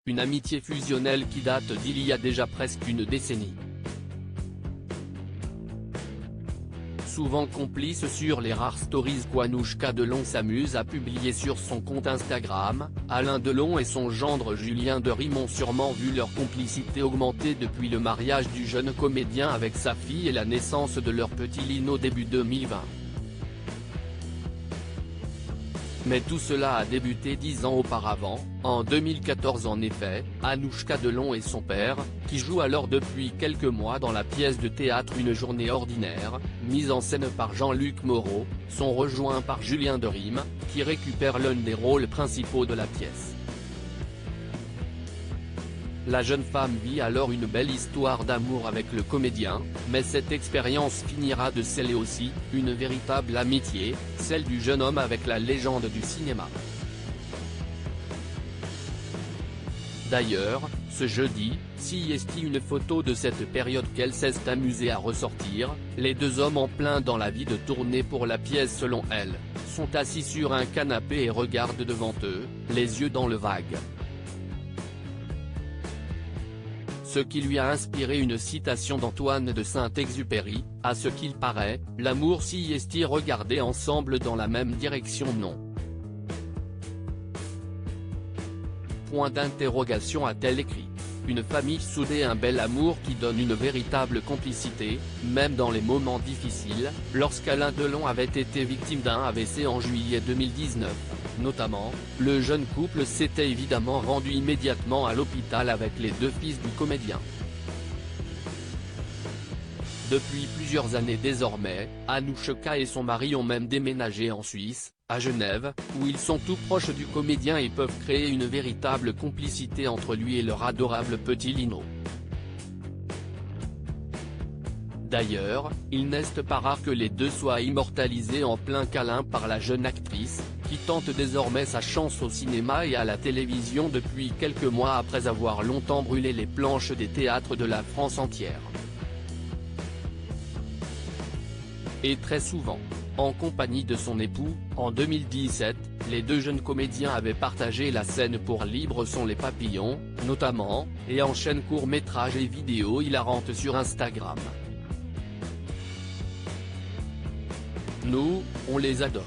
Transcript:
une amitié fusionnelle qui date d'il y a déjà presque une décennie. Souvent complice sur les rares stories qu'Anouchka Delon s'amuse à publier sur son compte Instagram, Alain Delon et son gendre Julien Derym ont sûrement vu leur complicité augmenter depuis le mariage du jeune comédien avec sa fille et la naissance de leur petit Lino début 2020. Mais tout cela a débuté 10 ans auparavant, en 2014 en effet, Anouchka Delon et son père, qui jouent alors depuis quelques mois dans la pièce de théâtre Une journée ordinaire, mise en scène par Jean-Luc Moreau, sont rejoints par Julien Derym, qui récupère l'un des rôles principaux de la pièce. La jeune femme vit alors une belle histoire d'amour avec le comédien, mais cette expérience finira de sceller aussi une véritable amitié, celle du jeune homme avec la légende du cinéma. D'ailleurs, ce jeudi, si est une photo de cette période qu'elle s'est amusée à ressortir, les deux hommes en plein dans la vie de tournée pour la pièce selon elle, sont assis sur un canapé et regardent devant eux, les yeux dans le vague. Ce qui lui a inspiré une citation d'Antoine de Saint-Exupéry, « À ce qu'il paraît, l'amour si est regardé ensemble dans la même direction non. » Point d'interrogation a-t-elle écrit. Une famille soudée, un bel amour qui donne une véritable complicité, même dans les moments difficiles, lorsqu'Alain Delon avait été victime d'un AVC en juillet 2019. Notamment, le jeune couple s'était évidemment rendu immédiatement à l'hôpital avec les deux fils du comédien. Depuis plusieurs années désormais, Anouchka et son mari ont même déménagé en Suisse, à Genève, où ils sont tout proches du comédien et peuvent créer une véritable complicité entre lui et leur adorable petit Lino. D'ailleurs, il n'est pas rare que les deux soient immortalisés en plein câlin par la jeune actrice, qui tente désormais sa chance au cinéma et à la télévision depuis quelques mois après avoir longtemps brûlé les planches des théâtres de la France entière. Et très souvent, en compagnie de son époux. En 2017, les deux jeunes comédiens avaient partagé la scène pour Libre sont les papillons, notamment, et enchaînent courts-métrages et vidéos hilarantes sur Instagram. Nous, on les adore.